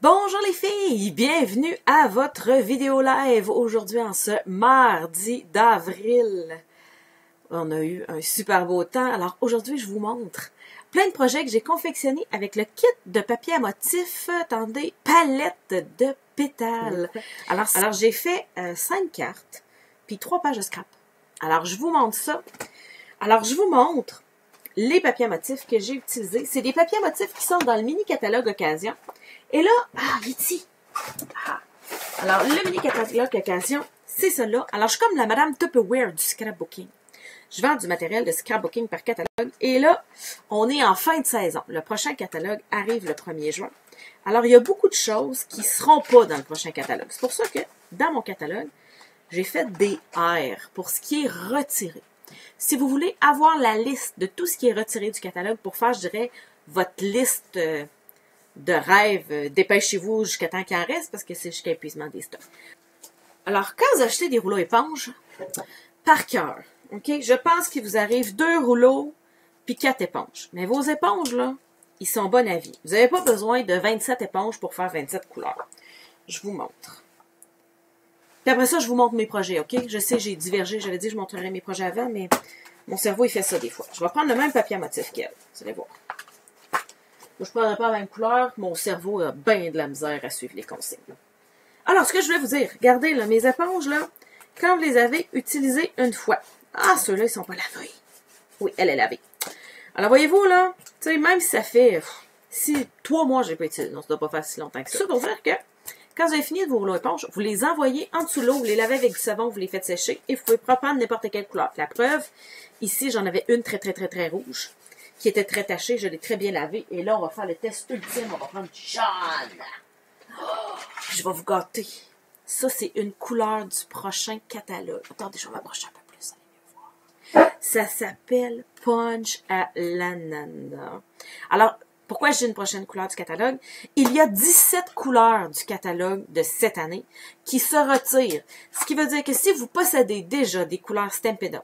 Bonjour les filles, bienvenue à votre vidéo live aujourd'hui en ce mardi d'avril. On a eu un super beau temps, alors aujourd'hui je vous montre plein de projets que j'ai confectionnés avec le kit de papier à motif, attendez, palette de pétales. Alors j'ai fait 5 cartes, puis 3 pages de scrap. Alors je vous montre ça. Alors je vous montre les papiers à motifs que j'ai utilisés. C'est des papiers à motifs qui sont dans le mini catalogue Occasion. Et là, il est ici. Alors, le mini catalogue Occasion, c'est ça là. Alors, je suis comme la Madame Tupperware du scrapbooking. Je vends du matériel de scrapbooking par catalogue. Et là, on est en fin de saison. Le prochain catalogue arrive le 1er juin. Alors, il y a beaucoup de choses qui ne seront pas dans le prochain catalogue. C'est pour ça que, dans mon catalogue, j'ai fait des R pour ce qui est retiré. Si vous voulez avoir la liste de tout ce qui est retiré du catalogue pour faire, je dirais, votre liste de rêve, dépêchez-vous jusqu'à temps qu'il en reste parce que c'est jusqu'à épuisement des stocks. Alors, quand vous achetez des rouleaux éponges, par cœur, ok, je pense qu'il vous arrive 2 rouleaux puis 4 éponges. Mais vos éponges, là, ils sont bonnes à vie. Vous n'avez pas besoin de 27 éponges pour faire 27 couleurs. Je vous montre. Puis après ça, je vous montre mes projets, ok? Je sais, j'ai divergé, j'avais dit que je montrerais mes projets avant, mais mon cerveau, il fait ça des fois. Je vais prendre le même papier à motif qu'elle. Vous allez voir. Je ne prendrai pas la même couleur, mon cerveau a bien de la misère à suivre les consignes. Alors, ce que je voulais vous dire, regardez, là, mes éponges, là, quand vous les avez utilisées une fois, ceux-là, ils ne sont pas lavés. Oui, elle est lavée. Alors, voyez-vous, là, tu sais, même si ça fait, 3 mois, je n'ai pas utilisé, non, ça ne doit pas faire si longtemps que ça. Ça pour dire que, quand vous avez fini de vos rouleaux éponges, vous les envoyez en dessous de l'eau, vous les lavez avec du savon, vous les faites sécher, et vous pouvez prendre n'importe quelle couleur. La preuve, ici, j'en avais une très rouge, qui était très tachée, je l'ai très bien lavée. Et là, on va faire le test ultime. On va prendre du jaune. Je vais vous gâter. Ça, c'est une couleur du prochain catalogue. Attendez, je vais m'approcher un peu plus. Allez mieux voir. Ça s'appelle Punch à l'ananas. Alors, pourquoi j'ai une prochaine couleur du catalogue? Il y a 17 couleurs du catalogue de cette année qui se retirent. Ce qui veut dire que si vous possédez déjà des couleurs Stampin' Up,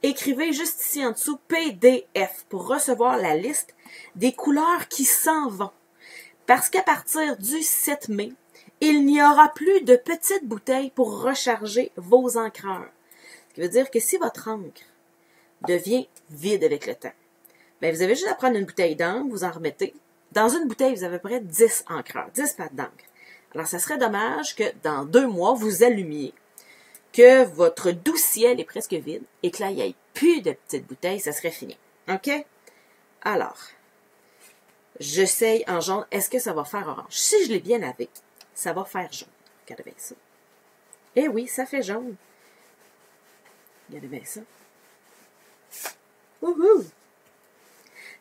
écrivez juste ici en dessous PDF pour recevoir la liste des couleurs qui s'en vont. Parce qu'à partir du 7 mai, il n'y aura plus de petites bouteilles pour recharger vos encreurs. Ce qui veut dire que si votre encre devient vide avec le temps, bien, vous avez juste à prendre une bouteille d'encre, vous en remettez. Dans une bouteille, vous avez à peu près 10 encreurs, 10 pattes d'encre. Alors, ça serait dommage que dans 2 mois, vous allumiez, que votre doux ciel est presque vide et que là, il n'y ait plus de petites bouteilles, ça serait fini. OK? Alors, j'essaye en jaune. Est-ce que ça va faire orange? Si je l'ai bien lavé, ça va faire jaune. Regardez bien ça. Eh oui, ça fait jaune. Regardez bien ça. Wouhou!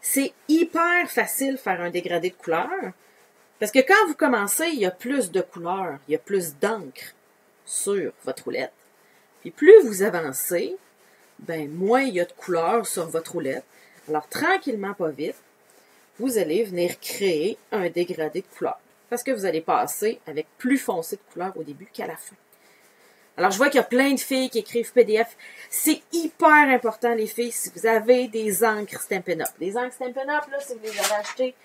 C'est hyper facile de faire un dégradé de couleur parce que quand vous commencez, il y a plus de couleurs, il y a plus d'encre sur votre roulette. Puis plus vous avancez, ben moins il y a de couleurs sur votre roulette. Alors tranquillement, pas vite, vous allez venir créer un dégradé de couleur. Parce que vous allez passer avec plus foncé de couleur au début qu'à la fin. Alors je vois qu'il y a plein de filles qui écrivent PDF. C'est hyper important les filles si vous avez des encres Stampin' Up. Les encres Stampin' Up, là, si vous les avez achetées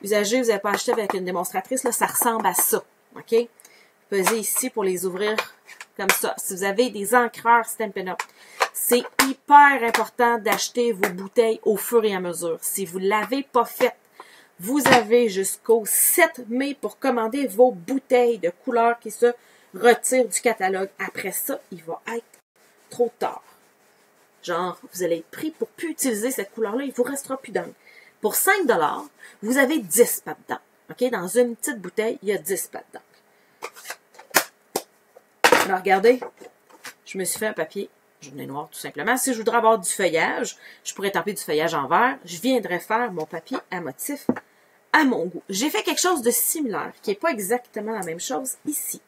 usagées, vous n'avez pas acheté avec une démonstratrice, là, ça ressemble à ça. OK? Pesez ici pour les ouvrir comme ça. Si vous avez des encreurs Stampin' Up, c'est hyper important d'acheter vos bouteilles au fur et à mesure. Si vous ne l'avez pas fait, vous avez jusqu'au 7 mai pour commander vos bouteilles de couleurs qui se retirent du catalogue. Après ça, il va être trop tard. Genre, vous allez être pris pour plus utiliser cette couleur-là, il ne vous restera plus d'encre. Pour 5 $, vous avez 10 pattes d'encre. OK? Dans une petite bouteille, il y a 10 pattes d'encre. Alors, regardez, je me suis fait un papier journée noire, tout simplement. Si je voudrais avoir du feuillage, je pourrais taper du feuillage en vert. Je viendrais faire mon papier à motif à mon goût. J'ai fait quelque chose de similaire, qui n'est pas exactement la même chose ici.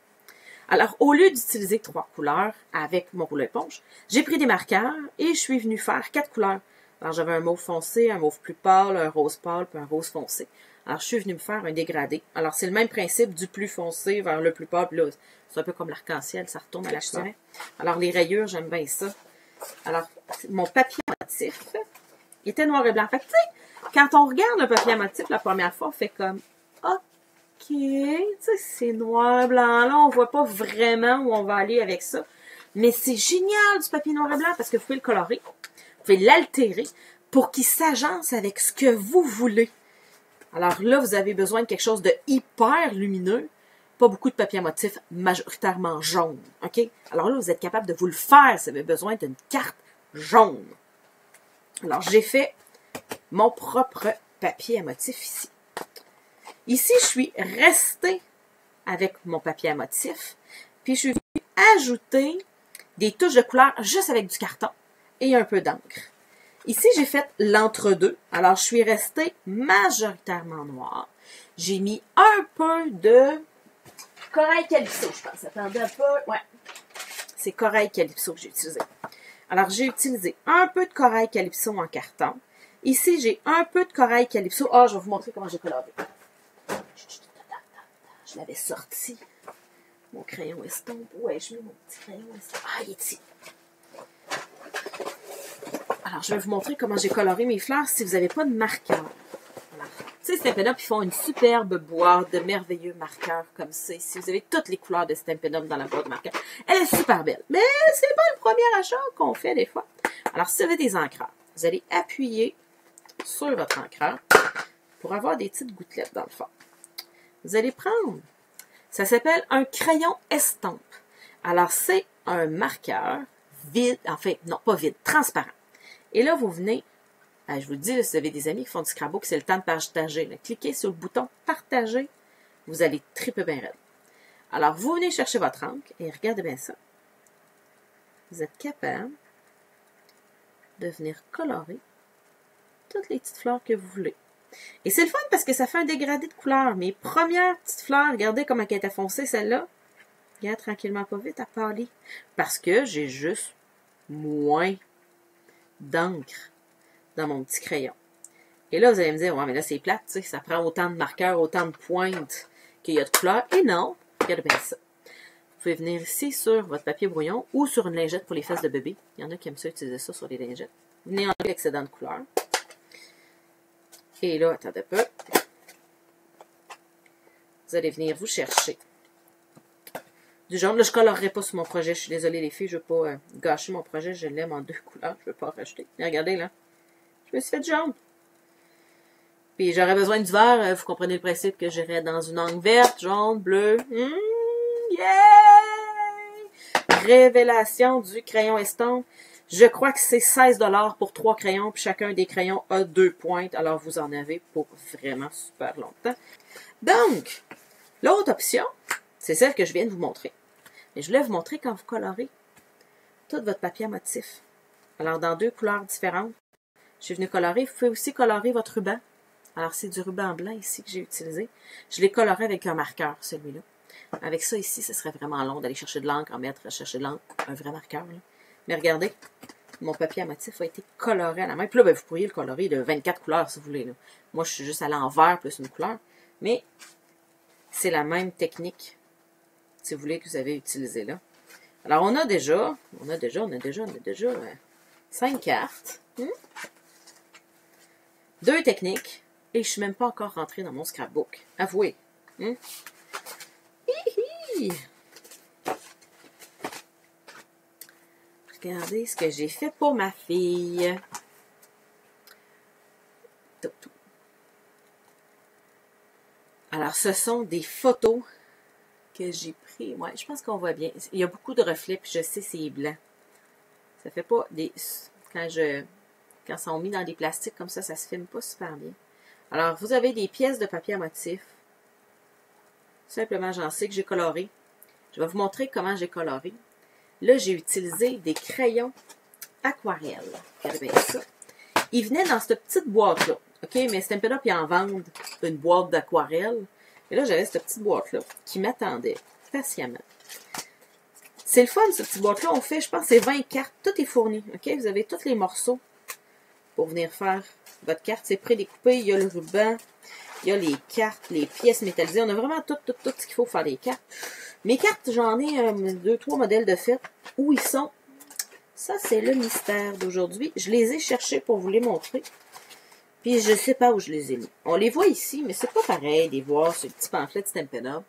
Alors, au lieu d'utiliser 3 couleurs avec mon rouleau éponge, j'ai pris des marqueurs et je suis venue faire 4 couleurs. Alors, j'avais un mauve foncé, un mauve plus pâle, un rose pâle, puis un rose foncé. Alors, je suis venue me faire un dégradé. Alors, c'est le même principe du plus foncé vers le plus pâle. Là, c'est un peu comme l'arc-en-ciel, ça retombe à la chaîne. Alors, les rayures, j'aime bien ça. Alors, mon papier motif, il était noir et blanc. Fait que, tu sais, quand on regarde le papier à motif la première fois, on fait comme, OK, Tu sais, c'est noir, blanc, là, on voit pas vraiment où on va aller avec ça. Mais c'est génial du papier noir et blanc parce que vous pouvez le colorer, vous pouvez l'altérer pour qu'il s'agence avec ce que vous voulez. Alors là, vous avez besoin de quelque chose de hyper lumineux, pas beaucoup de papier à motif, majoritairement jaune, OK? Alors là, vous êtes capable de vous le faire si vous avez besoin d'une carte jaune. Alors, j'ai fait mon propre papier à motif ici. Ici, je suis restée avec mon papier à motif, puis je suis venue ajouter des touches de couleur juste avec du carton et un peu d'encre. Ici, j'ai fait l'entre-deux. Alors, je suis restée majoritairement noire. J'ai mis un peu de corail calypso, je pense. Attendez un peu. Ouais. C'est corail calypso que j'ai utilisé. Alors, j'ai utilisé un peu de corail calypso en carton. Ici, j'ai un peu de corail calypso. Ah, je vais vous montrer comment j'ai coloré. Je l'avais sorti. Mon crayon estompe. Ouais, je mets mon petit crayon estompe. Ah, il est ici. Alors, je vais vous montrer comment j'ai coloré mes fleurs si vous n'avez pas de marqueur. Tu sais, Stampin' Up, ils font une superbe boîte de merveilleux marqueurs comme ça. Si vous avez toutes les couleurs de Stampin' Up dans la boîte de marqueurs, elle est super belle. Mais c'est pas le premier achat qu'on fait des fois. Alors, si vous avez des encreurs, vous allez appuyer sur votre encreur pour avoir des petites gouttelettes dans le fond. Vous allez prendre, ça s'appelle un crayon estompe. Alors, c'est un marqueur vide, enfin, non, pas vide, transparent. Et là, vous venez, je vous le dis, là, si vous avez des amis qui font du scrapbook, c'est le temps de partager. Là. Cliquez sur le bouton « Partager », vous allez triper bien raide. Alors, vous venez chercher votre encre et regardez bien ça. Vous êtes capable de venir colorer toutes les petites fleurs que vous voulez. Et c'est le fun parce que ça fait un dégradé de couleurs. Mes premières petites fleurs, regardez comment elle était foncée, celle-là. Regarde tranquillement pas vite, à pâlir. Parce que j'ai juste moins d'encre dans mon petit crayon. Et là, vous allez me dire, ouais, mais là, c'est plate, tu sais, ça prend autant de marqueurs, autant de pointes qu'il y a de couleurs. Et non, regardez bien ça. Vous pouvez venir ici sur votre papier brouillon ou sur une lingette pour les fesses de bébé. Il y en a qui aiment ça utiliser ça sur les lingettes. Venez enlever l'excédent de couleur. Et là, attendez un peu. Vous allez venir vous chercher du jaune. Là, je ne colorerai pas sur mon projet. Je suis désolée, les filles, je ne veux pas gâcher mon projet. Je l'aime en 2 couleurs. Je ne veux pas en rajouter. Mais regardez, là. Je me suis fait du jaune. Puis j'aurais besoin du vert. Vous comprenez le principe que j'irais dans une encre verte, jaune, bleu. Yeah! Révélation du crayon estompe. Je crois que c'est 16 $ pour 3 crayons. Puis chacun des crayons a 2 pointes. Alors vous en avez pour vraiment super longtemps. Donc, l'autre option, c'est celle que je viens de vous montrer. Et je voulais vous montrer quand vous colorez tout votre papier à motif. Alors, dans 2 couleurs différentes, je suis venue colorer. Vous pouvez aussi colorer votre ruban. Alors, c'est du ruban blanc ici que j'ai utilisé. Je l'ai coloré avec un marqueur, celui-là. Avec ça ici, ce serait vraiment long d'aller chercher de l'encre, en mettre, chercher de l'encre, un vrai marqueur. Là. Mais regardez, mon papier à motif a été coloré à la main. Puis là, ben, vous pourriez le colorer de 24 couleurs si vous voulez. Là. Moi, je suis juste allée en vert plus une couleur. Mais c'est la même technique, si vous voulez, que vous avez utilisée là. Alors, on a déjà 5 cartes. 2 techniques. Et je ne suis même pas encore rentrée dans mon scrapbook. Avouez. Regardez ce que j'ai fait pour ma fille. Alors, ce sont des photos que j'ai prises. Ouais, je pense qu'on voit bien. Il y a beaucoup de reflets, puis je sais c'est blanc. Ça fait pas des... Quand ils sont mis dans des plastiques comme ça se filme pas super bien. Alors, vous avez des pièces de papier à motif. Simplement, j'en sais que j'ai coloré. Je vais vous montrer comment j'ai coloré. Là, j'ai utilisé des crayons aquarelle. Regardez bien ça. Ils venaient dans cette petite boîte-là. OK? Mais Stampin' Up, ils en vendent une boîte d'aquarelle. Et là, j'avais cette petite boîte-là qui m'attendait patiemment. C'est le fun, cette petite boîte-là. On fait, je pense, c'est 20 cartes. Tout est fourni. OK? Vous avez tous les morceaux pour venir faire votre carte. C'est prédécoupé. Il y a le ruban. Il y a les cartes, les pièces métallisées. On a vraiment tout ce qu'il faut pour faire les cartes. Mes cartes, j'en ai 2-3 modèles de fait. Où ils sont? Ça, c'est le mystère d'aujourd'hui. Je les ai cherchés pour vous les montrer. Puis je sais pas où je les ai mis. On les voit ici, mais c'est pas pareil de les voir sur le petit pamphlet de Stampin' Up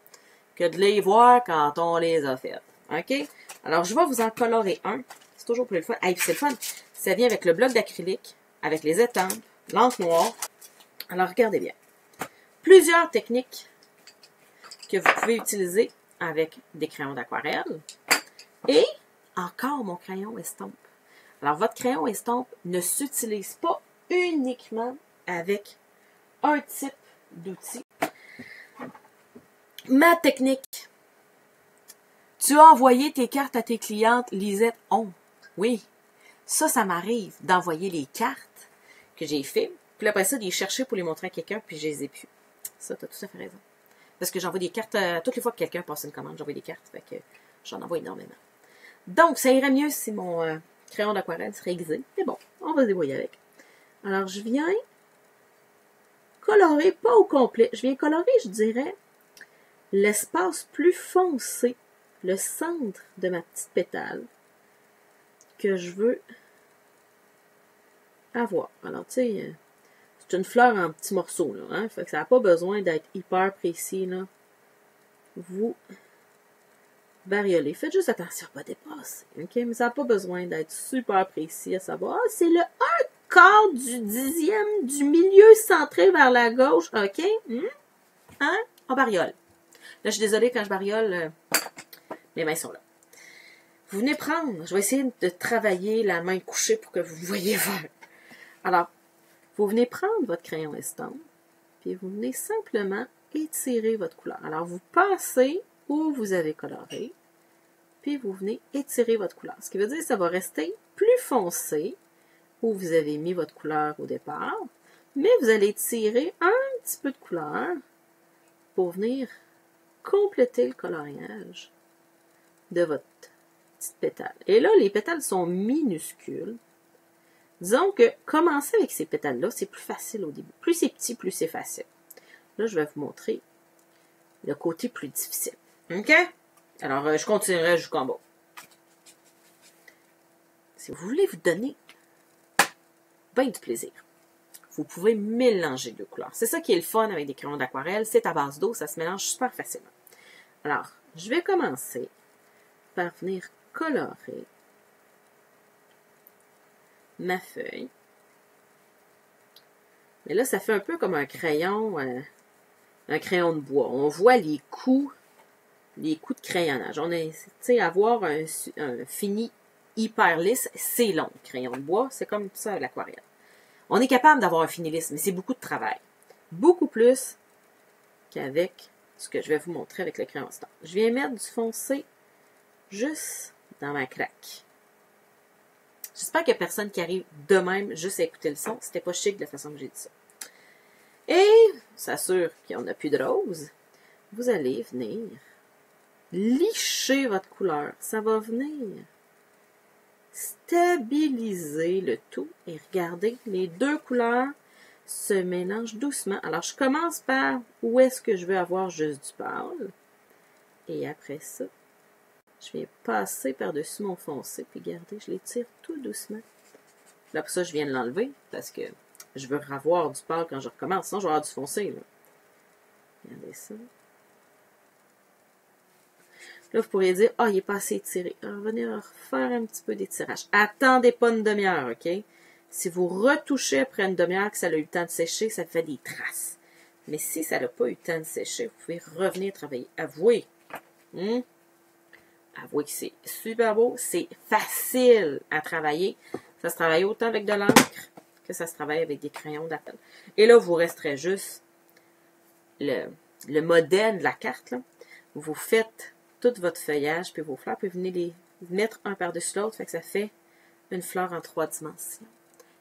que de les voir quand on les a faites. OK? Alors, je vais vous en colorer un. C'est toujours plus le fun. Hey, c'est le fun. Ça vient avec le bloc d'acrylique, avec les étampes, l'encre noire. Alors, regardez bien. Plusieurs techniques que vous pouvez utiliser avec des crayons d'aquarelle. Et encore mon crayon estompe. Alors, votre crayon estompe ne s'utilise pas uniquement avec un type d'outil. Ma technique. Tu as envoyé tes cartes à tes clientes, Lisette On. Oui, ça m'arrive d'envoyer les cartes que j'ai fait, puis après ça, de les chercher pour les montrer à quelqu'un, puis je les ai plus. Ça, tu as tout à fait raison. Parce que j'envoie des cartes, toutes les fois que quelqu'un passe une commande, j'envoie des cartes, fait que j'en envoie énormément. Donc, ça irait mieux si mon crayon d'aquarelle serait aiguisé. Mais bon, on va se débrouiller avec. Alors, je viens colorer, pas au complet, je viens colorer, je dirais, l'espace plus foncé, le centre de ma petite pétale que je veux avoir. Alors, tu sais, c'est une fleur en petits morceaux, là, hein? Fait que ça n'a pas besoin d'être hyper précis, là. Vous bariolez. Faites juste attention à ne pas dépasser, OK? Mais ça n'a pas besoin d'être super précis à savoir, ah, c'est le 1/4 du 10e du milieu centré vers la gauche, OK? Hein? On bariole. Là, je suis désolée, quand je bariole, mes mains sont là. Vous venez prendre, je vais essayer de travailler la main couchée pour que vous voyez vert. Alors, vous venez prendre votre crayon estompe, puis vous venez simplement étirer votre couleur. Alors, vous passez où vous avez coloré, puis vous venez étirer votre couleur. Ce qui veut dire que ça va rester plus foncé où vous avez mis votre couleur au départ, mais vous allez tirer un petit peu de couleur pour venir compléter le coloriage de votre petite pétale. Et là, les pétales sont minuscules. Disons que commencer avec ces pétales-là, c'est plus facile au début. Plus c'est petit, plus c'est facile. Là, je vais vous montrer le côté plus difficile. OK? Alors, je continuerai jusqu'en bas. Si vous voulez vous donner bien du plaisir, vous pouvez mélanger deux couleurs. C'est ça qui est le fun avec des crayons d'aquarelle. C'est à base d'eau, ça se mélange super facilement. Alors, je vais commencer par venir colorer ma feuille. Mais là, ça fait un peu comme un crayon de bois. On voit les coups de crayonnage. On est, tu sais, avoir un fini hyper lisse, c'est long. Crayon de bois, c'est comme ça l'aquarelle. On est capable d'avoir un fini lisse, mais c'est beaucoup de travail. Beaucoup plus qu'avec ce que je vais vous montrer avec le crayon estompe. Je viens mettre du foncé juste dans ma craque. J'espère qu'il n'y a personne qui arrive de même juste à écouter le son. C'était pas chic de la façon que j'ai dit ça. Et, s'assure qu'on n'a plus de rose, vous allez venir licher votre couleur. Ça va venir stabiliser le tout. Et regardez, les deux couleurs se mélangent doucement. Alors, je commence par où est-ce que je veux avoir juste du pâle. Et après ça, je viens passer par-dessus mon foncé. Puis regardez, je l'étire tout doucement. Là, pour ça, je viens de l'enlever parce que je veux avoir du pâle quand je recommence. Sinon, je vais avoir du foncé. Là. Regardez ça. Là, vous pourriez dire, ah, il n'est pas assez étiré. Alors, venez refaire un petit peu d'étirage. Attendez pas une demi-heure, OK? Si vous retouchez après une demi-heure que ça a eu le temps de sécher, ça fait des traces. Mais si ça n'a pas eu le temps de sécher, vous pouvez revenir travailler. Avouez. Avouez que c'est super beau. C'est facile à travailler. Ça se travaille autant avec de l'encre que ça se travaille avec des crayons d'appel. Et là, vous resterez juste le modèle de la carte. Là. Vous faites tout votre feuillage, puis vos fleurs, puis vous venez les mettre un par-dessus l'autre, fait que ça fait une fleur en 3 dimensions.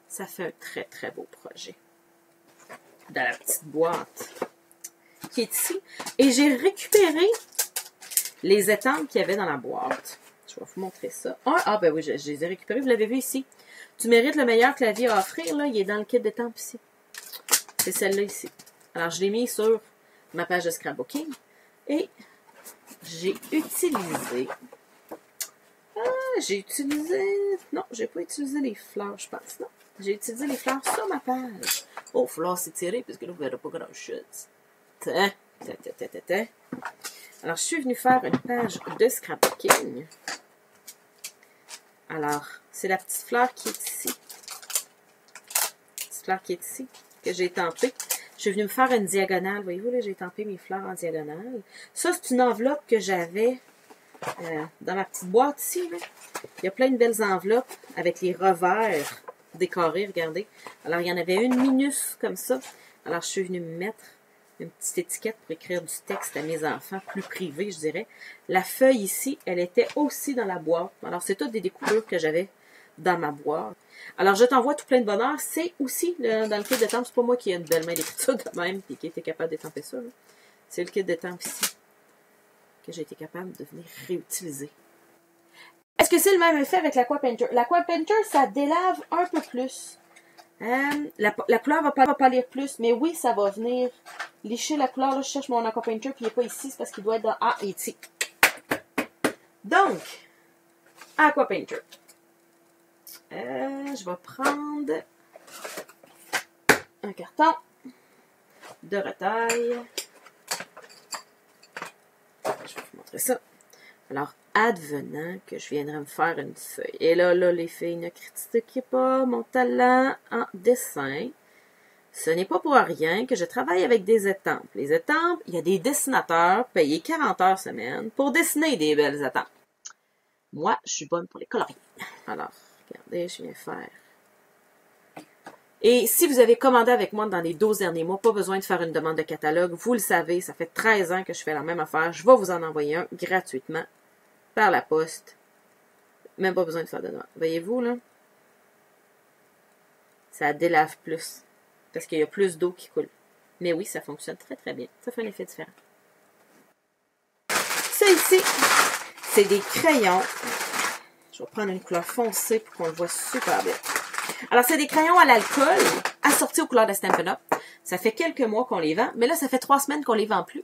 Ça fait un très, très beau projet. Dans la petite boîte qui est ici. Et j'ai récupéré les étampes qu'il y avait dans la boîte. Je vais vous montrer ça. Ah, ben oui, je les ai récupérées. Vous l'avez vu ici. Tu mérites le meilleur clavier à offrir. Là, il est dans le kit d'étampes ici. C'est celle-là ici. Alors, je l'ai mis sur ma page de scrapbooking. Et j'ai utilisé... non, j'ai pas utilisé les fleurs, je pense. Non, J'ai utilisé les fleurs sur ma page. Oh, il va falloir s'étirer parce que là, vous ne verrez pas grand-chose. Alors, je suis venue faire une page de scrapbooking. Alors, c'est la petite fleur qui est ici. Petite fleur qui est ici, que j'ai estampée. Je suis venue me faire une diagonale. Voyez-vous, là, j'ai estampé mes fleurs en diagonale. Ça, c'est une enveloppe que j'avais dans ma petite boîte ici. Là. Il y a plein de belles enveloppes avec les revers décorés, regardez. Alors, il y en avait une minus comme ça. Alors, je suis venue me mettre une petite étiquette pour écrire du texte à mes enfants, plus privé, je dirais. La feuille ici, elle était aussi dans la boîte. Alors, c'est toutes des découpures que j'avais dans ma boîte. Alors, je t'envoie tout plein de bonheur. C'est aussi dans le kit d'étampe. C'est pas moi qui ai une belle main d'écriture de même et qui était capable d'étamper ça. C'est le kit d'étampe ici que j'ai été capable de venir réutiliser. Est-ce que c'est le même effet avec l'Aqua Painter? L'Aqua Painter, ça délave un peu plus. La couleur va pas pâlir plus, mais oui, ça va venir licher la couleur. Là, je cherche mon Aqua Painter, puis il n'est pas ici, c'est parce qu'il doit être dans... Ah, il est ici. Donc, Aqua Painter. Je vais prendre un carton de retaille. Je vais vous montrer ça. Alors, advenant que je viendrai me faire une feuille. Et là, les filles, ne critiquez pas mon talent en dessin. Ce n'est pas pour rien que je travaille avec des étampes. Les étampes, il y a des dessinateurs payés 40 heures semaine pour dessiner des belles étampes. Moi, je suis bonne pour les colorier. Alors, regardez, je viens faire. Et si vous avez commandé avec moi dans les 12 derniers mois, pas besoin de faire une demande de catalogue. Vous le savez, ça fait 13 ans que je fais la même affaire. Je vais vous en envoyer un gratuitement par la poste. Même pas besoin de faire de demande. Voyez-vous, là? Ça délave plus. Parce qu'il y a plus d'eau qui coule. Mais oui, ça fonctionne très très bien. Ça fait un effet différent. Ça ici, c'est des crayons. Je vais prendre une couleur foncée pour qu'on le voit super bien. Alors, c'est des crayons à l'alcool assortis aux couleurs de Stampin' Up. Ça fait quelques mois qu'on les vend, mais là, ça fait 3 semaines qu'on les vend plus.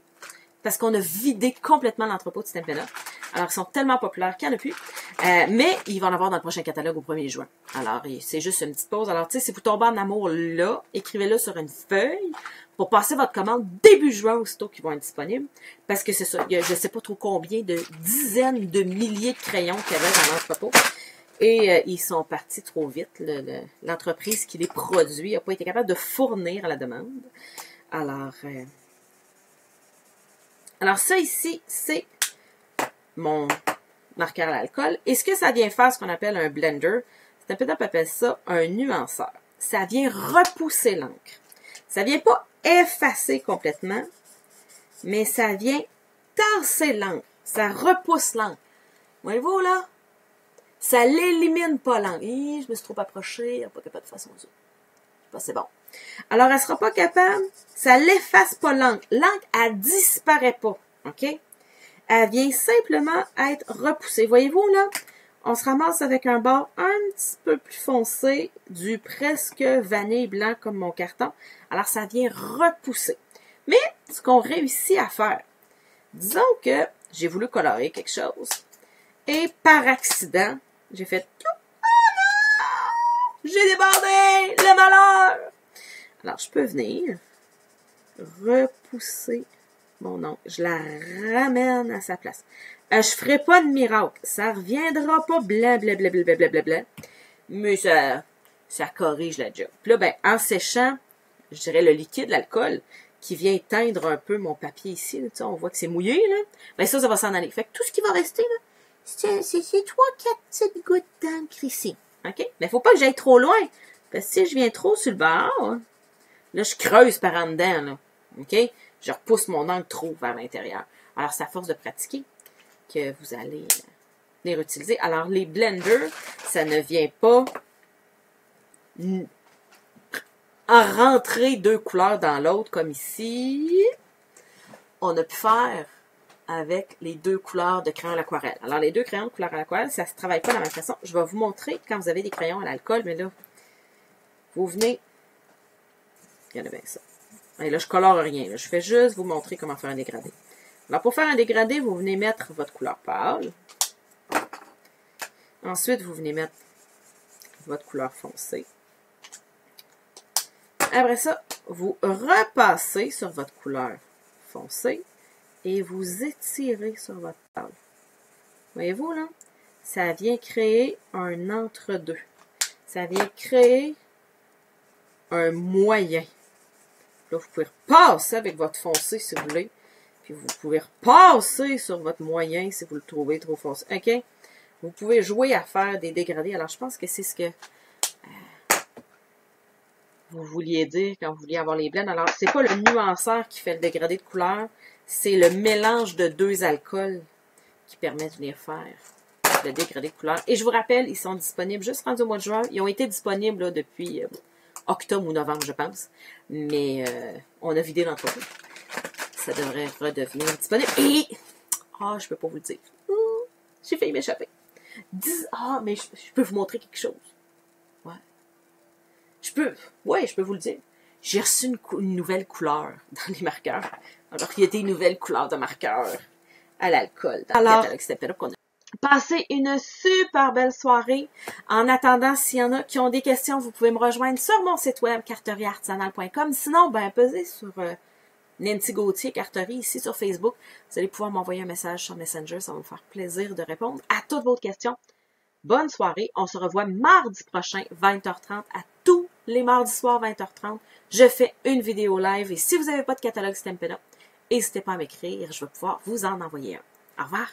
Parce qu'on a vidé complètement l'entrepôt de Stampin' Up. Alors, ils sont tellement populaires qu'il n'y en a plus. Mais ils vont en avoir dans le prochain catalogue au 1er juin. Alors, c'est juste une petite pause. Alors, tu sais, si vous tombez en amour là, écrivez-le sur une feuille pour passer votre commande début juin aussitôt qu'ils vont être disponibles. Parce que c'est ça, il y a je ne sais pas trop combien de dizaines de milliers de crayons qu'il y avait dans l'entrepôt. Et ils sont partis trop vite. L'entreprise qui les produit n'a pas été capable de fournir à la demande. Alors ça ici, c'est mon marqueur à l'alcool. Et ce que ça vient faire, ce qu'on appelle un blender, Stampin' Up appelle ça un nuanceur. Ça vient repousser l'encre. Ça vient pas effacer complètement, mais ça vient tasser l'encre. Ça repousse l'encre. Voyez-vous là? Ça l'élimine pas l'encre. Je me suis trop approchée, elle n'est pas capable de faire son zoom. C'est bon. Alors, elle ne sera pas capable, ça l'efface pas l'encre. L'encre, elle disparaît pas. OK? Elle vient simplement être repoussée. Voyez-vous, là? On se ramasse avec un bord un petit peu plus foncé, du presque vanille blanc comme mon carton. Alors, ça vient repousser. Mais, ce qu'on réussit à faire, disons que j'ai voulu colorer quelque chose, et par accident, j'ai fait « Oh non! J'ai débordé! Le malheur! » Alors, je peux venir repousser mon ongle. Je la ramène à sa place. Je ferai pas de miracle. Ça reviendra pas blablabla. Mais ça corrige la job. Puis là, ben, en séchant, je dirais le liquide, l'alcool, qui vient teindre un peu mon papier ici. Là, on voit que c'est mouillé. Là. Ben ça va s'en aller. Fait que tout ce qui va rester, là, c'est 3-4 petites gouttes d'encre ici. OK? Mais faut pas que j'aille trop loin. Parce que si je viens trop sur le bord, là, je creuse par en dedans. Là. OK? Je repousse mon encre trop vers l'intérieur. Alors, c'est à force de pratiquer que vous allez les réutiliser. Alors, les blenders, ça ne vient pas en rentrer 2 couleurs dans l'autre, comme ici. On a pu faire avec les 2 couleurs de crayon à l'aquarelle. Alors, les 2 crayons de couleur à l'aquarelle, ça ne se travaille pas de la même façon. Je vais vous montrer quand vous avez des crayons à l'alcool, mais là, vous venez... Regardez bien ça. Et là, je colore rien. Là. Je fais juste vous montrer comment faire un dégradé. Alors, pour faire un dégradé, vous venez mettre votre couleur pâle. Ensuite, vous venez mettre votre couleur foncée. Après ça, vous repassez sur votre couleur foncée et vous étirez sur votre table. Voyez-vous là? Ça vient créer un entre-deux. Ça vient créer un moyen. Là, vous pouvez repasser avec votre foncé si vous voulez. Puis vous pouvez repasser sur votre moyen si vous le trouvez trop foncé. OK? Vous pouvez jouer à faire des dégradés. Alors, je pense que c'est ce que vous vouliez dire quand vous vouliez avoir les blends. Alors, c'est pas le nuanceur qui fait le dégradé de couleur. C'est le mélange de deux alcools qui permet de venir faire le dégradé de couleur. Et je vous rappelle, ils sont disponibles juste rendus au mois de juin. Ils ont été disponibles là, depuis octobre ou novembre, je pense. Mais on a vidé l'entrepôt. Ça devrait redevenir disponible. Et, je peux pas vous le dire. J'ai failli m'échapper. Mais je peux vous montrer quelque chose. Ouais. Je peux vous le dire. J'ai reçu une nouvelle couleur dans les marqueurs. Alors, il y a des nouvelles couleurs de marqueurs à l'alcool. Alors, passez une super belle soirée. En attendant, s'il y en a qui ont des questions, vous pouvez me rejoindre sur mon site web, carterieartisanale.com. Sinon, pesez sur Nancy Gauthier Carterie, ici sur Facebook. Vous allez pouvoir m'envoyer un message sur Messenger. Ça va me faire plaisir de répondre à toutes vos questions. Bonne soirée. On se revoit mardi prochain, 20h30, à tous les mardis soirs, 20h30. Je fais une vidéo live et si vous n'avez pas de catalogue Stampin' Up, n'hésitez pas à m'écrire. Je vais pouvoir vous en envoyer un. Au revoir.